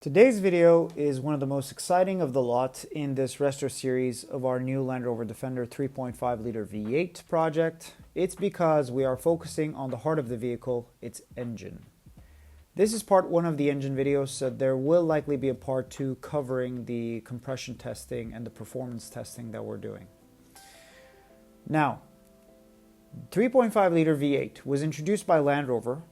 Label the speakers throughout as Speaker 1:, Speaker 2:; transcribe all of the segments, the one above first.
Speaker 1: Today's video is one of the most exciting of the lot in this restore series of our new Land Rover Defender 3.5 liter V8 project. It's because we are focusing on the heart of the vehicle, its engine. This is part one of the engine video, so there will likely be a part two covering the compression testing and the performance testing that we're doing. Now, 3.5 liter V8 was introduced by Land Rover.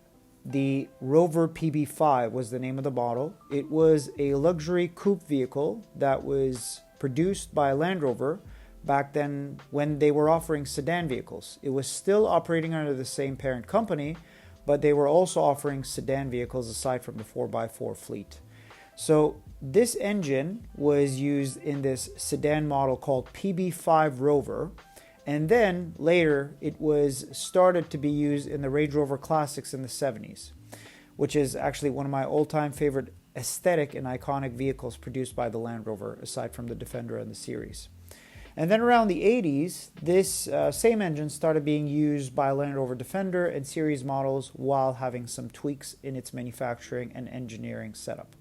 Speaker 1: The Rover PB5 was the name of the model. It was a luxury coupe vehicle that was produced by Land Rover back then when they were offering sedan vehicles. It was still operating under the same parent company, but they were also offering sedan vehicles aside from the 4x4 fleet. So this engine was used in this sedan model called PB5 Rover. And then later it was started to be used in the Range Rover Classics in the 70s, which is actually one of my all-time favorite aesthetic and iconic vehicles produced by the Land Rover, aside from the Defender and the series. And then around the 80s, this same engine started being used by Land Rover Defender and series models while having some tweaks in its manufacturing and engineering setup.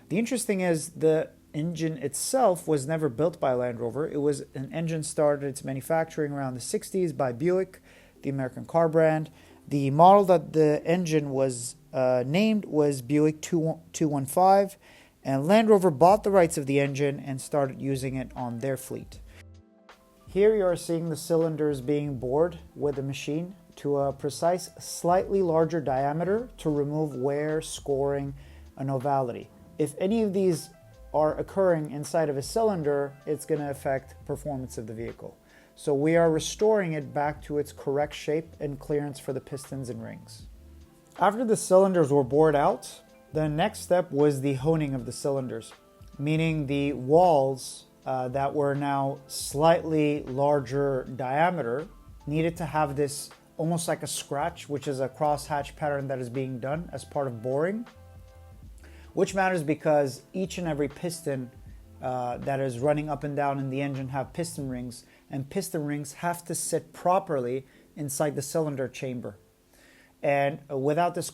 Speaker 1: The interesting is the engine itself was never built by Land Rover. It was an engine started its manufacturing around the 60s by Buick, the American car brand. The model that the engine was named was Buick 215, and Land Rover bought the rights of the engine and started using it on their fleet. Here you are seeing the cylinders being bored with the machine to a precise, slightly larger diameter to remove wear, scoring, and ovality. If any of these are occurring inside of a cylinder, it's going to affect performance of the vehicle. So we are restoring it back to its correct shape and clearance for the pistons and rings. After the cylinders were bored out, the next step was the honing of the cylinders, meaning the walls that were now slightly larger diameter needed to have this almost like a scratch, which is a crosshatch pattern that is being done as part of boring. Which matters because each and every piston that is running up and down in the engine have piston rings, and piston rings have to sit properly inside the cylinder chamber. And without this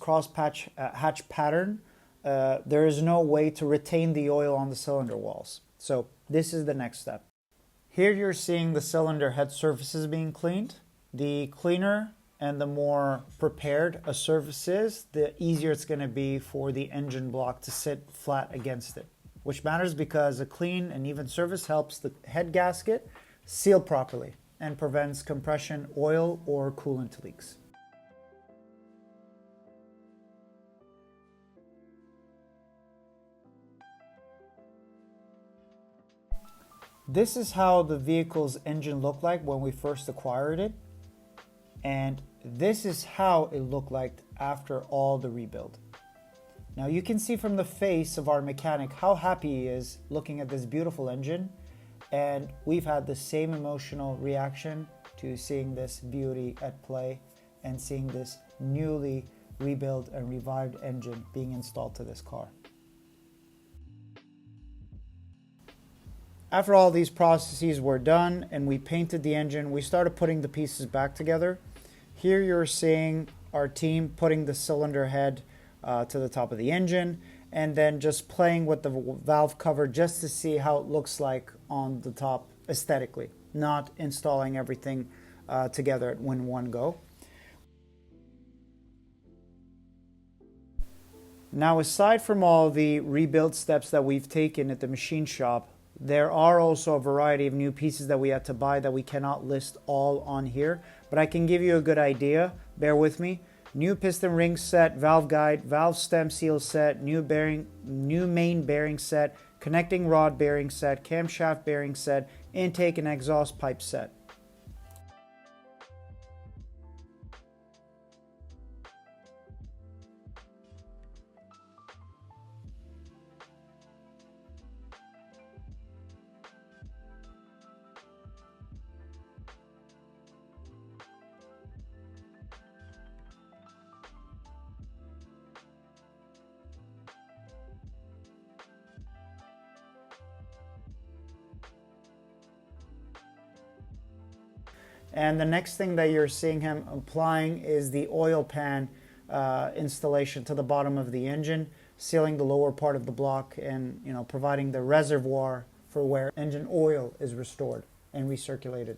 Speaker 1: hatch pattern, there is no way to retain the oil on the cylinder walls. So this is the next step. Here you're seeing the cylinder head surfaces being cleaned. The cleaner and the more prepared a surface is, the easier it's going to be for the engine block to sit flat against it, which matters because a clean and even surface helps the head gasket seal properly and prevents compression, oil, or coolant leaks. This is how the vehicle's engine looked like when we first acquired it, and this is how it looked like after all the rebuild. Now you can see from the face of our mechanic how happy he is looking at this beautiful engine, and we've had the same emotional reaction to seeing this beauty at play and seeing this newly rebuilt and revived engine being installed to this car. After all these processes were done and we painted the engine, we started putting the pieces back together. Here you're seeing our team putting the cylinder head to the top of the engine and then just playing with the valve cover just to see how it looks like on the top aesthetically, not installing everything together in one go. Now, aside from all the rebuild steps that we've taken at the machine shop, there are also a variety of new pieces that we had to buy that we cannot list all on here, but I can give you a good idea. Bear with me. New piston ring set, valve guide, valve stem seal set, new main bearing set, connecting rod bearing set, camshaft bearing set, intake and exhaust pipe set. And the next thing that you're seeing him applying is the oil pan installation to the bottom of the engine. sealing the lower part of the block and providing the reservoir for where engine oil is restored and recirculated.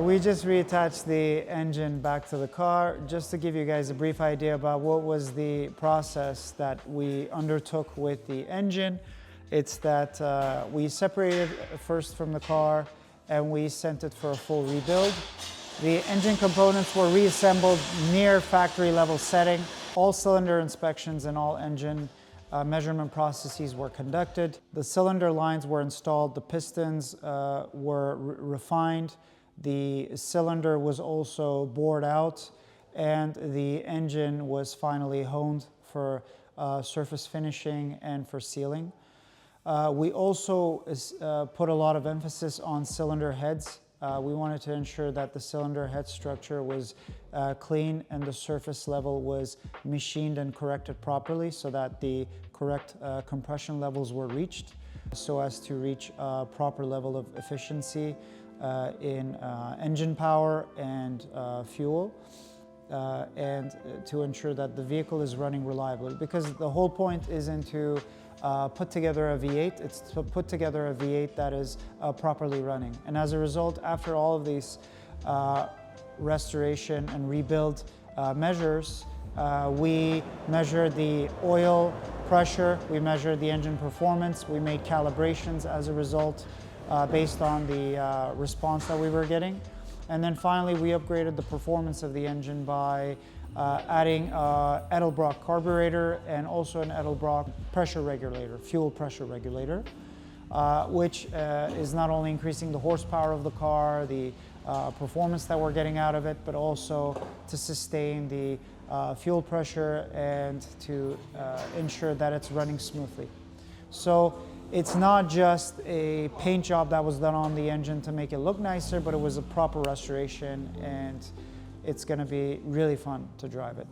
Speaker 1: We just reattached the engine back to the car. Just to give you guys a brief idea about what was the process that we undertook with the engine, it's that we separated first from the car and we sent it for a full rebuild. The engine components were reassembled near factory level setting. All cylinder inspections and all engine measurement processes were conducted. The cylinder lines were installed, the pistons were refined. The cylinder was also bored out, and the engine was finally honed for surface finishing and for sealing. We also put a lot of emphasis on cylinder heads. We wanted to ensure that the cylinder head structure was clean and the surface level was machined and corrected properly so that the correct compression levels were reached, so as to reach a proper level of efficiency in engine power and fuel, and to ensure that the vehicle is running reliably. Because the whole point isn't to put together a V8, it's to put together a V8 that is properly running. And as a result, after all of these restoration and rebuild measures, we measured the oil pressure, we measured the engine performance, we made calibrations as a result based on the response that we were getting. And then finally, we upgraded the performance of the engine by adding Edelbrock carburetor and also an Edelbrock pressure regulator, fuel pressure regulator, which is not only increasing the horsepower of the car, the performance that we're getting out of it, but also to sustain the fuel pressure and to ensure that it's running smoothly. So it's not just a paint job that was done on the engine to make it look nicer, but it was a proper restoration, and it's going to be really fun to drive it.